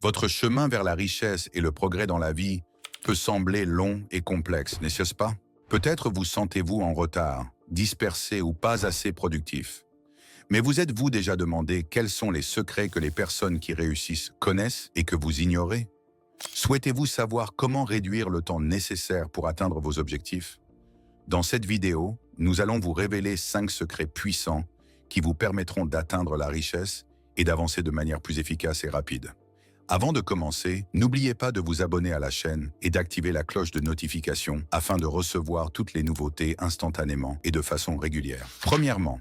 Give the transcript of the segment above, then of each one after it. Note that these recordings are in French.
Votre chemin vers la richesse et le progrès dans la vie peut sembler long et complexe, n'est-ce pas? Peut-être vous sentez-vous en retard, dispersé ou pas assez productif. Mais vous êtes-vous déjà demandé quels sont les secrets que les personnes qui réussissent connaissent et que vous ignorez? Souhaitez-vous savoir comment réduire le temps nécessaire pour atteindre vos objectifs? Dans cette vidéo, nous allons vous révéler 5 secrets puissants qui vous permettront d'atteindre la richesse et d'avancer de manière plus efficace et rapide. Avant de commencer, n'oubliez pas de vous abonner à la chaîne et d'activer la cloche de notification afin de recevoir toutes les nouveautés instantanément et de façon régulière. Premièrement,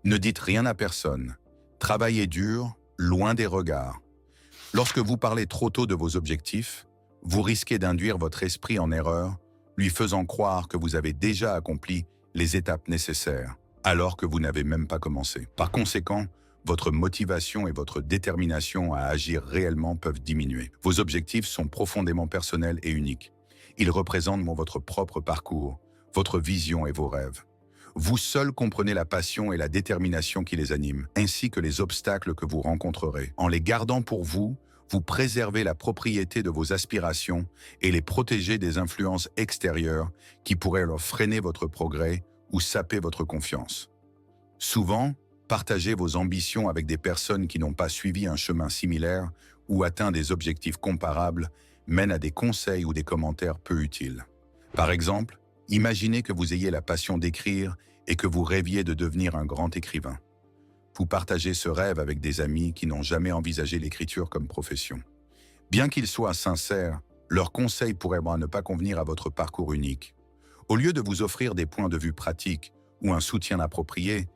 ne dites rien à personne. Travaillez dur, loin des regards. Lorsque vous parlez trop tôt de vos objectifs, vous risquez d'induire votre esprit en erreur, lui faisant croire que vous avez déjà accompli les étapes nécessaires, alors que vous n'avez même pas commencé. Par conséquent, votre motivation et votre détermination à agir réellement peuvent diminuer. Vos objectifs sont profondément personnels et uniques. Ils représentent votre propre parcours, votre vision et vos rêves. Vous seul comprenez la passion et la détermination qui les animent, ainsi que les obstacles que vous rencontrerez. En les gardant pour vous, vous préservez la propriété de vos aspirations et les protégez des influences extérieures qui pourraient leur freiner votre progrès ou saper votre confiance. Souvent, partagez vos ambitions avec des personnes qui n'ont pas suivi un chemin similaire ou atteint des objectifs comparables mène à des conseils ou des commentaires peu utiles. Par exemple, imaginez que vous ayez la passion d'écrire et que vous rêviez de devenir un grand écrivain. Vous partagez ce rêve avec des amis qui n'ont jamais envisagé l'écriture comme profession. Bien qu'ils soient sincères, leurs conseils pourraient ne pas convenir à votre parcours unique. Au lieu de vous offrir des points de vue pratiques ou un soutien approprié,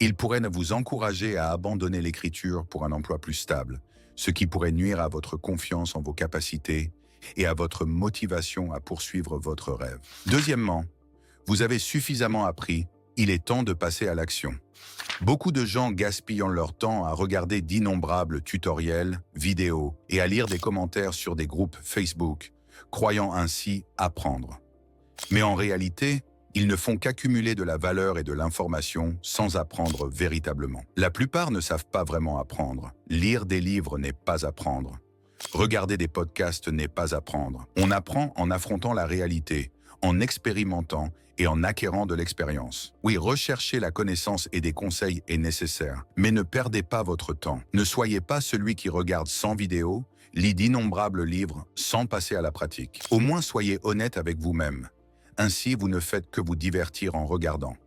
ils pourraient vous encourager à abandonner l'écriture pour un emploi plus stable, ce qui pourrait nuire à votre confiance en vos capacités et à votre motivation à poursuivre votre rêve. Deuxièmement, vous avez suffisamment appris, il est temps de passer à l'action. Beaucoup de gens gaspillent leur temps à regarder d'innombrables tutoriels, vidéos et à lire des commentaires sur des groupes Facebook, croyant ainsi apprendre. Mais en réalité, ils ne font qu'accumuler de la valeur et de l'information sans apprendre véritablement. La plupart ne savent pas vraiment apprendre. Lire des livres n'est pas apprendre. Regarder des podcasts n'est pas apprendre. On apprend en affrontant la réalité, en expérimentant et en acquérant de l'expérience. Oui, rechercher la connaissance et des conseils est nécessaire, mais ne perdez pas votre temps. Ne soyez pas celui qui regarde 100 vidéos, lit d'innombrables livres sans passer à la pratique. Au moins soyez honnête avec vous-même. Ainsi, vous ne faites que vous divertir en regardant.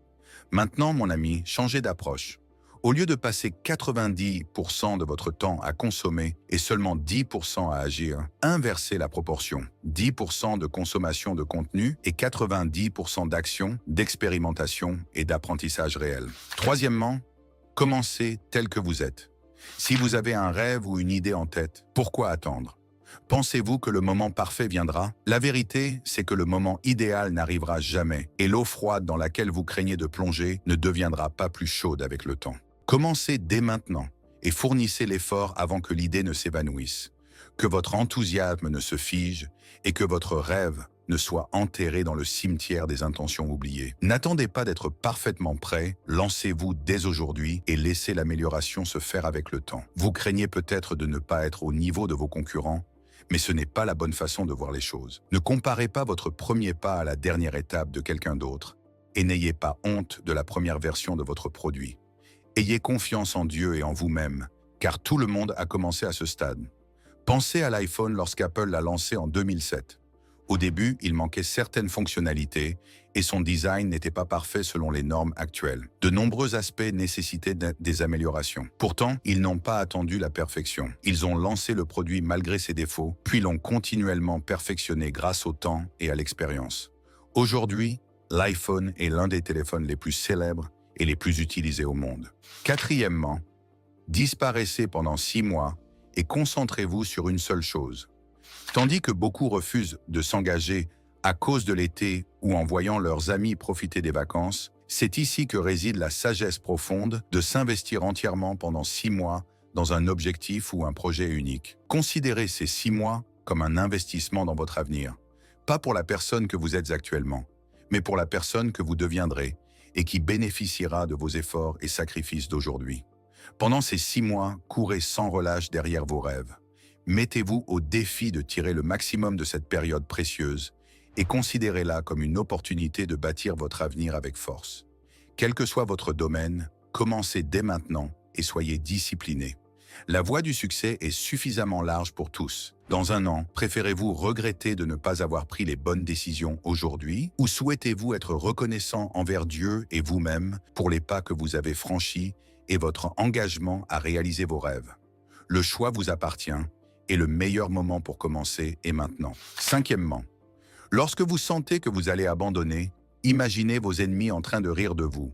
Maintenant, mon ami, changez d'approche. Au lieu de passer 90% de votre temps à consommer et seulement 10% à agir, inversez la proportion. 10% de consommation de contenu et 90% d'action, d'expérimentation et d'apprentissage réel. Troisièmement, commencez tel que vous êtes. Si vous avez un rêve ou une idée en tête, pourquoi attendre? Pensez-vous que le moment parfait viendra? La vérité, c'est que le moment idéal n'arrivera jamais et l'eau froide dans laquelle vous craignez de plonger ne deviendra pas plus chaude avec le temps. Commencez dès maintenant et fournissez l'effort avant que l'idée ne s'évanouisse, que votre enthousiasme ne se fige et que votre rêve ne soit enterré dans le cimetière des intentions oubliées. N'attendez pas d'être parfaitement prêt, lancez-vous dès aujourd'hui et laissez l'amélioration se faire avec le temps. Vous craignez peut-être de ne pas être au niveau de vos concurrents, mais ce n'est pas la bonne façon de voir les choses. Ne comparez pas votre premier pas à la dernière étape de quelqu'un d'autre et n'ayez pas honte de la première version de votre produit. Ayez confiance en Dieu et en vous-même, car tout le monde a commencé à ce stade. Pensez à l'iPhone lorsqu'Apple l'a lancé en 2007. Au début, il manquait certaines fonctionnalités et son design n'était pas parfait selon les normes actuelles. De nombreux aspects nécessitaient des améliorations. Pourtant, ils n'ont pas attendu la perfection. Ils ont lancé le produit malgré ses défauts, puis l'ont continuellement perfectionné grâce au temps et à l'expérience. Aujourd'hui, l'iPhone est l'un des téléphones les plus célèbres et les plus utilisés au monde. Quatrièmement, disparaissez pendant 6 mois et concentrez-vous sur une seule chose. Tandis que beaucoup refusent de s'engager à cause de l'été ou en voyant leurs amis profiter des vacances, c'est ici que réside la sagesse profonde de s'investir entièrement pendant 6 mois dans un objectif ou un projet unique. Considérez ces 6 mois comme un investissement dans votre avenir, pas pour la personne que vous êtes actuellement, mais pour la personne que vous deviendrez et qui bénéficiera de vos efforts et sacrifices d'aujourd'hui. Pendant ces 6 mois, courez sans relâche derrière vos rêves. Mettez-vous au défi de tirer le maximum de cette période précieuse et considérez-la comme une opportunité de bâtir votre avenir avec force. Quel que soit votre domaine, commencez dès maintenant et soyez discipliné. La voie du succès est suffisamment large pour tous. Dans un an, préférez-vous regretter de ne pas avoir pris les bonnes décisions aujourd'hui ou souhaitez-vous être reconnaissant envers Dieu et vous-même pour les pas que vous avez franchis et votre engagement à réaliser vos rêves? Le choix vous appartient et le meilleur moment pour commencer est maintenant. Cinquièmement, lorsque vous sentez que vous allez abandonner, imaginez vos ennemis en train de rire de vous.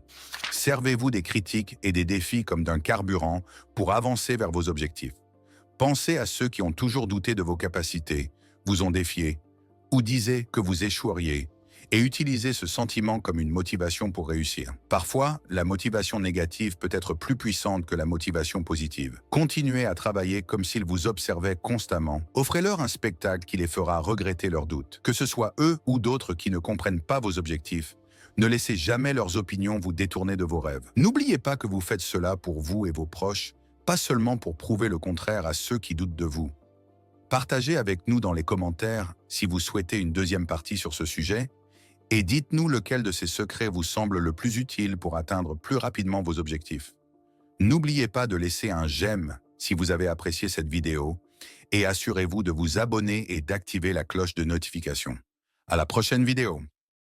Servez-vous des critiques et des défis comme d'un carburant pour avancer vers vos objectifs. Pensez à ceux qui ont toujours douté de vos capacités, vous ont défié, ou disaient que vous échoueriez, et utilisez ce sentiment comme une motivation pour réussir. Parfois, la motivation négative peut être plus puissante que la motivation positive. Continuez à travailler comme s'ils vous observaient constamment. Offrez-leur un spectacle qui les fera regretter leurs doutes. Que ce soit eux ou d'autres qui ne comprennent pas vos objectifs, ne laissez jamais leurs opinions vous détourner de vos rêves. N'oubliez pas que vous faites cela pour vous et vos proches, pas seulement pour prouver le contraire à ceux qui doutent de vous. Partagez avec nous dans les commentaires si vous souhaitez une deuxième partie sur ce sujet, et dites-nous lequel de ces secrets vous semble le plus utile pour atteindre plus rapidement vos objectifs. N'oubliez pas de laisser un j'aime si vous avez apprécié cette vidéo et assurez-vous de vous abonner et d'activer la cloche de notification. À la prochaine vidéo.